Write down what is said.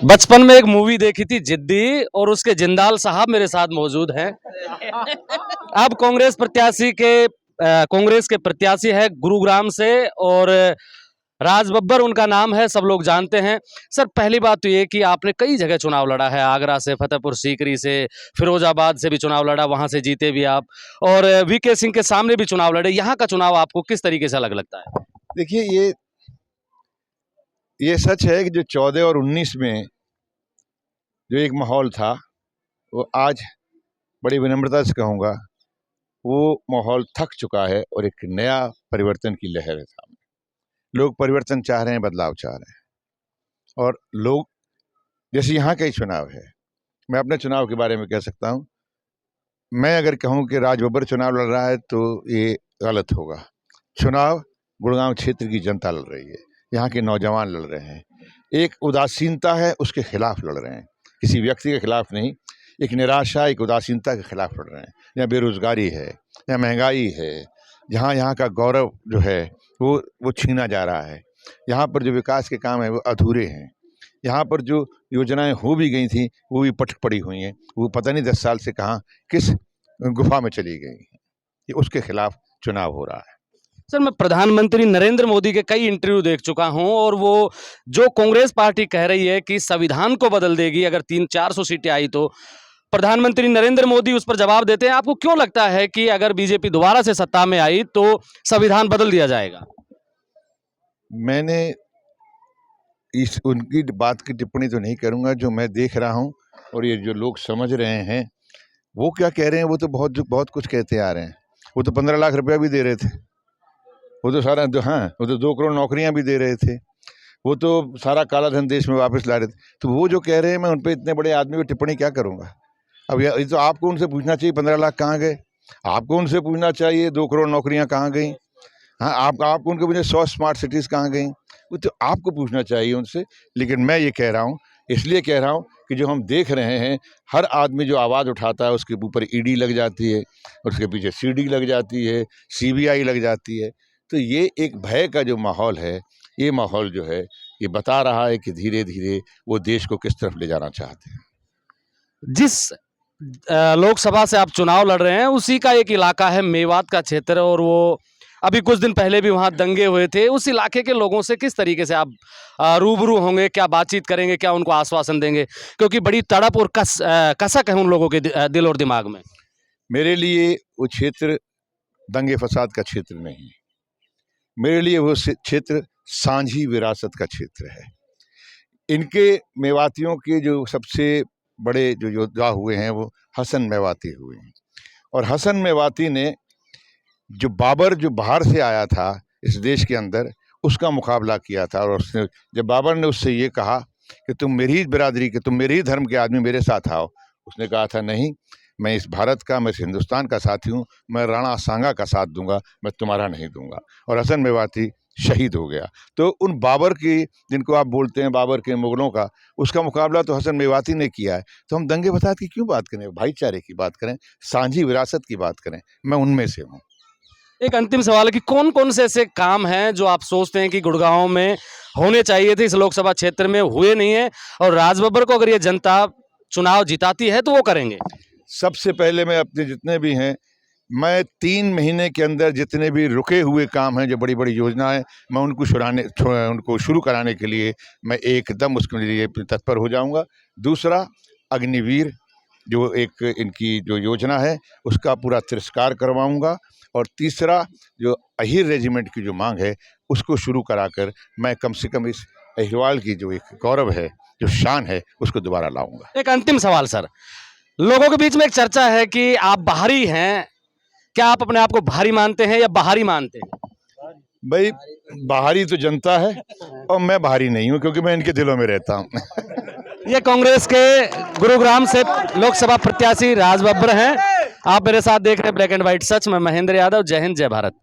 बचपन में एक मूवी देखी थी जिद्दी, और उसके जिंदाल साहब मेरे साथ मौजूद हैं। अब कांग्रेस के प्रत्याशी है गुरुग्राम से, और राज बब्बर उनका नाम है, सब लोग जानते हैं। सर, पहली बात तो ये कि आपने कई जगह चुनाव लड़ा है, आगरा से, फतेहपुर सीकरी से, फिरोजाबाद से भी चुनाव लड़ा, वहां से जीते भी आप, और वीके सिंह के सामने भी चुनाव लड़े। यहाँ का चुनाव आपको किस तरीके से अलग लगता है? देखिए, ये सच है कि जो 14 और 19 में जो एक माहौल था, वो आज बड़ी विनम्रता से कहूँगा, वो माहौल थक चुका है और एक नया परिवर्तन की लहर है सामने। लोग परिवर्तन चाह रहे हैं, बदलाव चाह रहे हैं। और लोग, जैसे यहाँ का ही चुनाव है, मैं अपने चुनाव के बारे में कह सकता हूँ। मैं अगर कहूँ कि राज बब्बर चुनाव लड़ रहा है तो ये गलत होगा। चुनाव गुड़गांव क्षेत्र की जनता लड़ रही है, यहाँ के नौजवान लड़ रहे हैं। एक उदासीनता है, उसके खिलाफ लड़ रहे हैं, किसी व्यक्ति के खिलाफ नहीं। एक निराशा, एक उदासीनता के खिलाफ लड़ रहे हैं। यहाँ बेरोजगारी है, यहाँ महंगाई है, जहाँ यहाँ का गौरव जो है वो छीना जा रहा है। यहाँ पर जो विकास के काम है वो अधूरे हैं। यहाँ पर जो योजनाएं हो भी गई थी वो भी पटक पड़ी हुई हैं, वो पता नहीं 10 साल से कहाँ किस गुफा में चली गई हैं। ये उसके खिलाफ चुनाव हो रहा है। सर, मैं प्रधानमंत्री नरेंद्र मोदी के कई इंटरव्यू देख चुका हूं, और वो जो कांग्रेस पार्टी कह रही है कि संविधान को बदल देगी अगर 300-400 सीटें आई, तो प्रधानमंत्री नरेंद्र मोदी उस पर जवाब देते हैं। आपको क्यों लगता है कि अगर बीजेपी दोबारा से सत्ता में आई तो संविधान बदल दिया जाएगा? मैंने उनकी बात की टिप्पणी तो नहीं करूंगा। जो मैं देख रहा हूं और ये जो लोग समझ रहे हैं वो क्या कह रहे हैं, वो तो बहुत कुछ कहते आ रहे हैं। वो तो 15 लाख रुपया भी दे रहे थे, वो तो सारा वो तो 2 करोड़ नौकरियां भी दे रहे थे, वो तो सारा काला धन देश में वापस ला रहे थे। तो वो जो कह रहे हैं, मैं उन पर इतने बड़े आदमी को टिप्पणी क्या करूंगा। अब ये तो आपको उनसे पूछना चाहिए 15 लाख कहाँ गए, आपको उनसे पूछना चाहिए 2 करोड़ नौकरियां कहाँ गई। हाँ, आपको उनके मुझे 100 स्मार्ट सिटीज़ कहाँ गई, वो तो आपको पूछना चाहिए उनसे। लेकिन मैं ये कह रहा हूँ, इसलिए कह रहा हूँ कि जो हम देख रहे हैं, हर आदमी जो आवाज़ उठाता है उसके ऊपर ईडी लग जाती है, उसके पीछे सीडी लग जाती है, सीबीआई लग जाती है। तो ये एक भय का जो माहौल है, ये माहौल जो है, ये बता रहा है कि धीरे धीरे वो देश को किस तरफ ले जाना चाहते हैं। जिस लोकसभा से आप चुनाव लड़ रहे हैं उसी का एक इलाका है मेवात का क्षेत्र, और वो अभी कुछ दिन पहले भी वहां दंगे हुए थे। उस इलाके के लोगों से किस तरीके से आप रूबरू होंगे, क्या बातचीत करेंगे, क्या उनको आश्वासन देंगे? क्योंकि बड़ी तड़प और कसक है उन लोगों के दिल और दिमाग में। मेरे लिए वो क्षेत्र दंगे फसाद का क्षेत्र नहीं, मेरे लिए वो क्षेत्र सांझी विरासत का क्षेत्र है। इनके मेवातियों के जो सबसे बड़े जो योद्धा हुए हैं वो हसन मेवाती हुए हैं। और हसन मेवाती ने जो बाबर जो बाहर से आया था इस देश के अंदर, उसका मुकाबला किया था। और उसने, जब बाबर ने उससे ये कहा कि तुम मेरी ही बिरादरी के, तुम मेरे ही धर्म के आदमी मेरे साथ आओ, उसने कहा था नहीं, मैं इस भारत का, मैं इस हिंदुस्तान का साथी हूँ, मैं राणा सांगा का साथ दूंगा, मैं तुम्हारा नहीं दूंगा। और हसन मेवाती शहीद हो गया। तो उन बाबर की, जिनको आप बोलते हैं बाबर के मुगलों का, उसका मुकाबला तो हसन मेवाती ने किया है। तो हम दंगे फसाद की क्यों बात करें, भाईचारे की बात करें, सांझी विरासत की बात करें। मैं उनमें से हूँ। एक अंतिम सवाल है कि कौन कौन से ऐसे काम हैं जो आप सोचते हैं कि गुड़गांव में होने चाहिए थे, इस लोकसभा क्षेत्र में हुए नहीं है, और राज बब्बर को अगर ये जनता चुनाव जिताती है तो वो करेंगे? सबसे पहले मैं अपने जितने भी हैं, मैं 3 महीने के अंदर जितने भी रुके हुए काम हैं, जो बड़ी बड़ी योजनाएं, मैं उनको शुरू कराने के लिए मैं एकदम उसके लिए तत्पर हो जाऊंगा। दूसरा, अग्निवीर जो एक इनकी जो योजना है उसका पूरा तिरस्कार करवाऊंगा। और तीसरा, जो अहीर रेजिमेंट की जो मांग है उसको शुरू कराकर मैं कम से कम इस अहिरवाल की जो एक गौरव है, जो शान है, उसको दोबारा लाऊंगा। एक अंतिम सवाल सर, लोगों के बीच में एक चर्चा है कि आप बाहरी हैं, क्या आप अपने आप को भारी मानते हैं या बाहरी मानते हैं? भाई, बाहरी तो जनता है और मैं बाहरी नहीं हूँ, क्योंकि मैं इनके दिलों में रहता हूँ। ये कांग्रेस के गुरुग्राम से लोकसभा प्रत्याशी राज बब्बर हैं। आप मेरे साथ देख रहे हैं ब्लैक एंड व्हाइट सच। मैं महेंद्र यादव। जय हिंद, जय भारत।